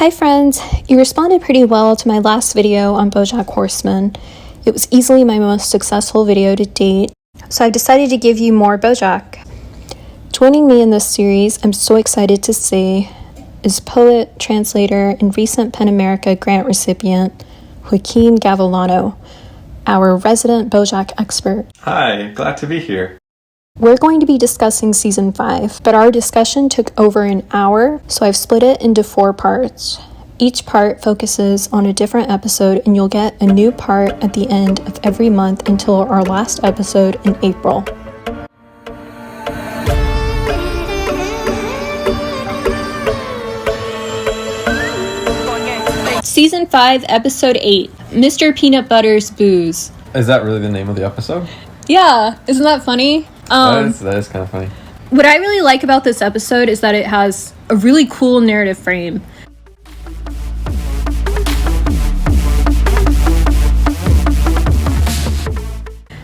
Hi friends, you responded pretty well to my last video on Bojack Horseman. It was easily my most successful video to date, so I've decided to give you more Bojack. Joining me in this series, I'm so excited to say, is poet, translator, and recent PEN America grant recipient, Joaquin Gavilano, our resident Bojack expert. Hi, glad to be here. We're going to be discussing Season 5, but our discussion took over an hour, so I've split it into 4 parts. Each part focuses on a different episode, and you'll get a new part at the end of every month until our last episode in April. Season 5, Episode 8, Mr. Peanut Butter's Booze. Is that really the name of the episode? Yeah, isn't that funny? That is kind of funny. What I really like about this episode is that it has a really cool narrative frame.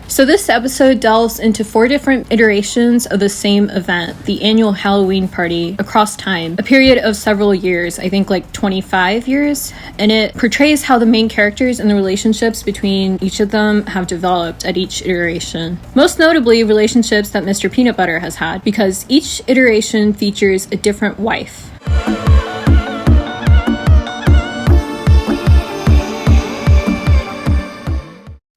So this episode delves into 4 different iterations of the same event, the annual Halloween party, across time, a period of several years, I think like 25 years, and it portrays how the main characters and the relationships between each of them have developed at each iteration. Most notably, relationships that Mr. Peanut Butter has had, because each iteration features a different wife.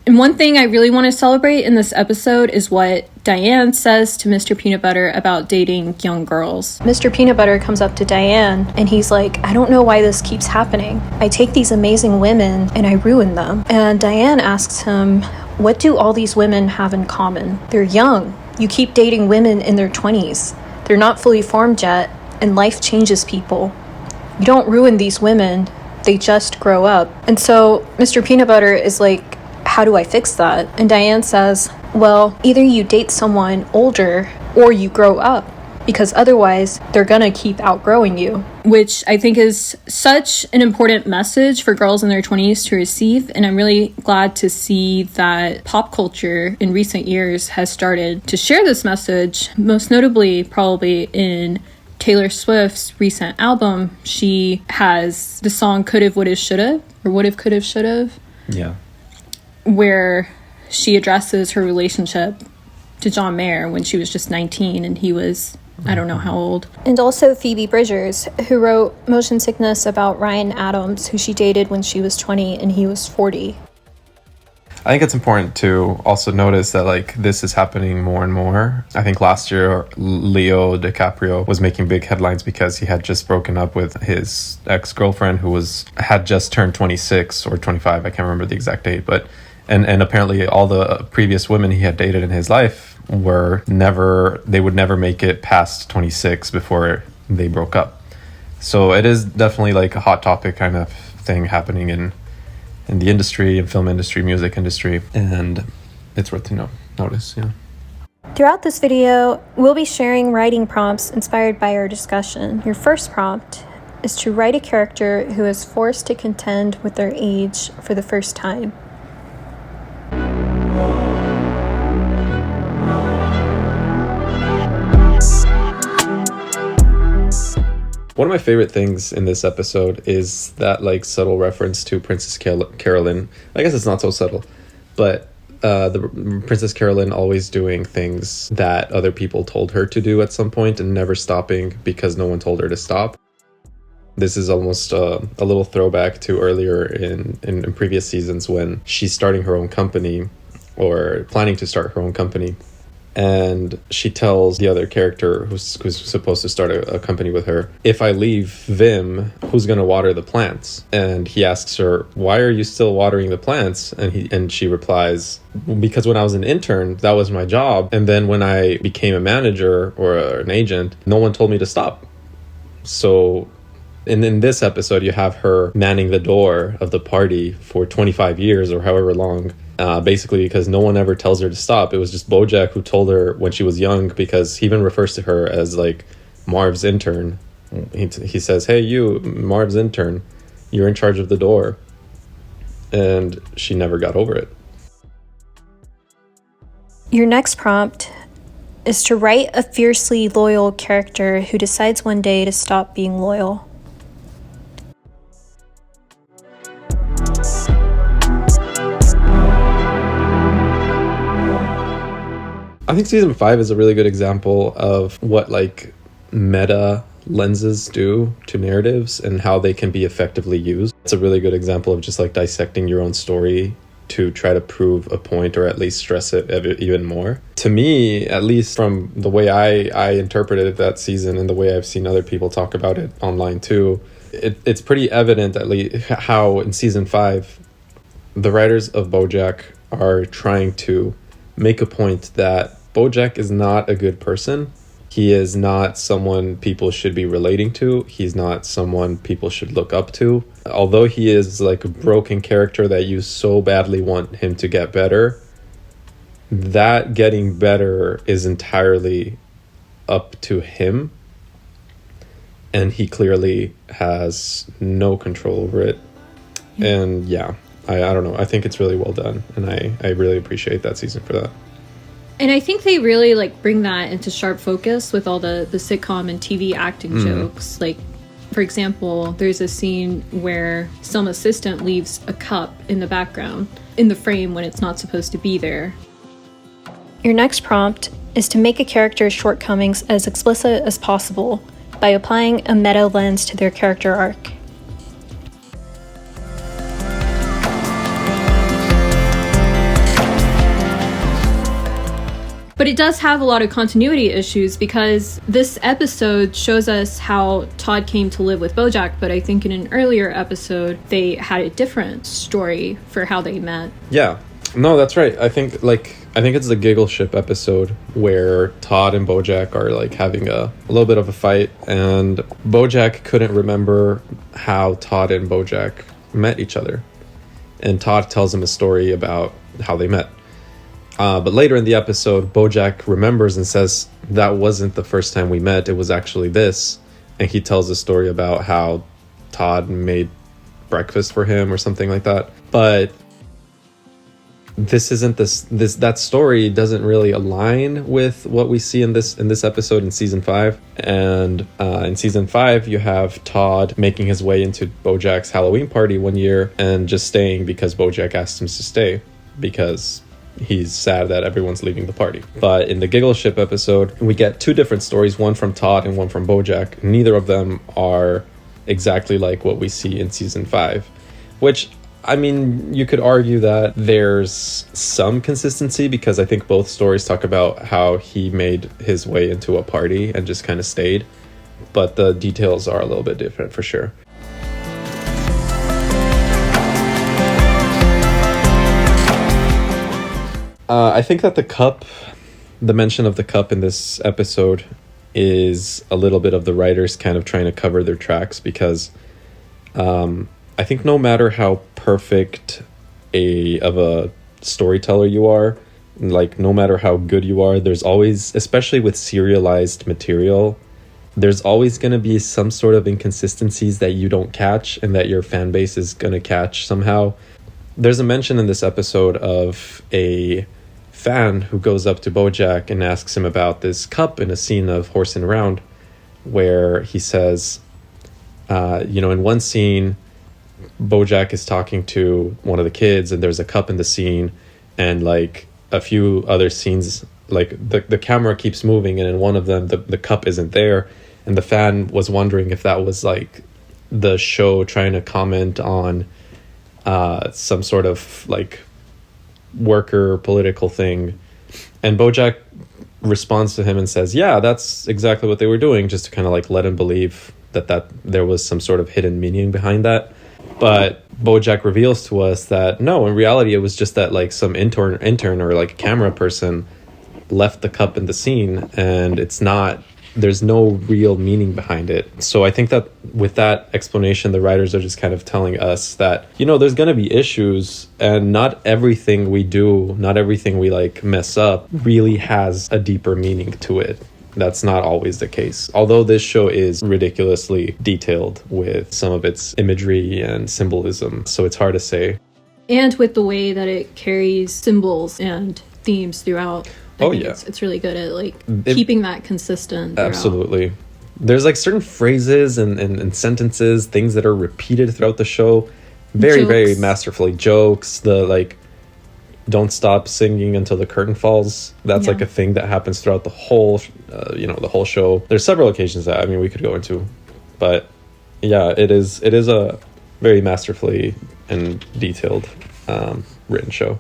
And one thing I really want to celebrate in this episode is what Diane says to Mr. Peanut Butter about dating young girls. Mr. Peanut Butter comes up to Diane and he's like, I don't know why this keeps happening. I take these amazing women and I ruin them. And Diane asks him, what do all these women have in common? They're young. You keep dating women in their 20s. They're not fully formed yet, and life changes people. You don't ruin these women. They just grow up. And so Mr. Peanut Butter is like, how do I fix that? And Diane says, well, either you date someone older or you grow up, because otherwise they're gonna keep outgrowing you. Which I think is such an important message for girls in their 20s to receive, and I'm really glad to see that pop culture in recent years has started to share this message, most notably probably in Taylor Swift's recent album. She has the song Could've, Would've, Should've, or Would've, Could've, Should've. Yeah. Where she addresses her relationship to John Mayer when she was just 19 and he was, I don't know how old. And also Phoebe Bridgers, who wrote Motion Sickness about Ryan Adams, who she dated when she was 20 and he was 40. I think it's important to also notice that like this is happening more and more. I think last year Leo DiCaprio was making big headlines because he had just broken up with his ex-girlfriend who had just turned 26 or 25. I can't remember the exact date, but and apparently all the previous women he had dated in his life would never make it past 26 before they broke up. So it is definitely like a hot topic kind of thing happening in the industry, in film industry, music industry, and it's worth to notice, yeah. Throughout this video, we'll be sharing writing prompts inspired by our discussion. Your first prompt is to write a character who is forced to contend with their age for the first time. One of my favorite things in this episode is that like subtle reference to Princess Carolyn. I guess it's not so subtle, but the Princess Carolyn always doing things that other people told her to do at some point and never stopping because no one told her to stop. This is almost a little throwback to earlier in previous seasons when she's starting her own company or planning to start her own company. And she tells the other character who's supposed to start a company with her, if I leave Vim, who's going to water the plants? And he asks her, why are you still watering the plants? And she replies, because when I was an intern, that was my job. And then when I became a manager or an agent, no one told me to stop. So and in this episode, you have her manning the door of the party for 25 years or however long. Basically because no one ever tells her to stop. It was just Bojack who told her when she was young, because he even refers to her as like Marv's intern. He says, hey, you, Marv's intern, you're in charge of the door. And she never got over it. Your next prompt is to write a fiercely loyal character who decides one day to stop being loyal. I think season 5 is a really good example of what like meta lenses do to narratives and how they can be effectively used. It's a really good example of just like dissecting your own story to try to prove a point or at least stress it even more. To me, at least from the way I interpreted that season and the way I've seen other people talk about it online too, it's pretty evident at least how in season 5 the writers of Bojack are trying to make a point that Bojack is not a good person. He is not someone people should be relating to. He's not someone people should look up to. Although he is like a broken character that you so badly want him to get better, that getting better is entirely up to him. And he clearly has no control over it. Yeah. And yeah, I don't know. I think it's really well done. And I really appreciate that season for that. And I think they really like bring that into sharp focus with all the sitcom and TV acting jokes. Like, for example, there's a scene where some assistant leaves a cup in the background in the frame when it's not supposed to be there. Your next prompt is to make a character's shortcomings as explicit as possible by applying a meta lens to their character arc. But it does have a lot of continuity issues because this episode shows us how Todd came to live with Bojack, but I think in an earlier episode, they had a different story for how they met. Yeah. No, that's right. I think it's the Giggle Ship episode where Todd and Bojack are like having a little bit of a fight, and Bojack couldn't remember how Todd and Bojack met each other. And Todd tells him a story about how they met. But later in the episode, Bojack remembers and says, that wasn't the first time we met, it was actually this. And he tells a story about how Todd made breakfast for him or something like that. But this isn't that story doesn't really align with what we see in this episode in season 5. And in season 5, you have Todd making his way into Bojack's Halloween party one year and just staying because Bojack asked him to stay because he's sad that everyone's leaving the party. But in the Giggle Ship episode, we get 2 different stories, one from Todd and one from Bojack. Neither of them are exactly like what we see in season 5, which, I mean, you could argue that there's some consistency because I think both stories talk about how he made his way into a party and just kind of stayed, but the details are a little bit different for sure. I think that the mention of the cup in this episode is a little bit of the writers kind of trying to cover their tracks because I think no matter how perfect of a storyteller you are, like no matter how good you are, there's always, especially with serialized material, there's always going to be some sort of inconsistencies that you don't catch and that your fan base is going to catch somehow. There's a mention in this episode of a fan who goes up to Bojack and asks him about this cup in a scene of Horsing Around, where he says, in one scene, Bojack is talking to one of the kids and there's a cup in the scene, and like a few other scenes, like the camera keeps moving and in one of them the cup isn't there, and the fan was wondering if that was like the show trying to comment on some sort of like worker political thing, and Bojack responds to him and says, yeah, that's exactly what they were doing, just to kind of like let him believe that there was some sort of hidden meaning behind that. But Bojack reveals to us that no, in reality it was just that like some intern or like camera person left the cup in the scene, and there's no real meaning behind it. So I think that with that explanation, the writers are just kind of telling us that, there's going to be issues, and not everything we do, not everything we like mess up really has a deeper meaning to it. That's not always the case. Although this show is ridiculously detailed with some of its imagery and symbolism, so it's hard to say. And with the way that it carries symbols and themes throughout. It's really good at keeping that consistent throughout. Absolutely. There's like certain phrases and sentences, things that are repeated throughout the show, very, very masterfully. Jokes, the like don't stop singing until the curtain falls. That's like a thing that happens throughout the whole the whole show. There's several occasions that we could go into, but yeah, it is a very masterfully and detailed written show.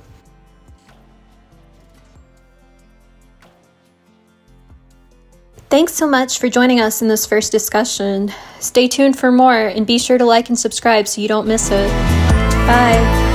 Thanks so much for joining us in this first discussion. Stay tuned for more, and be sure to like and subscribe so you don't miss it. Bye.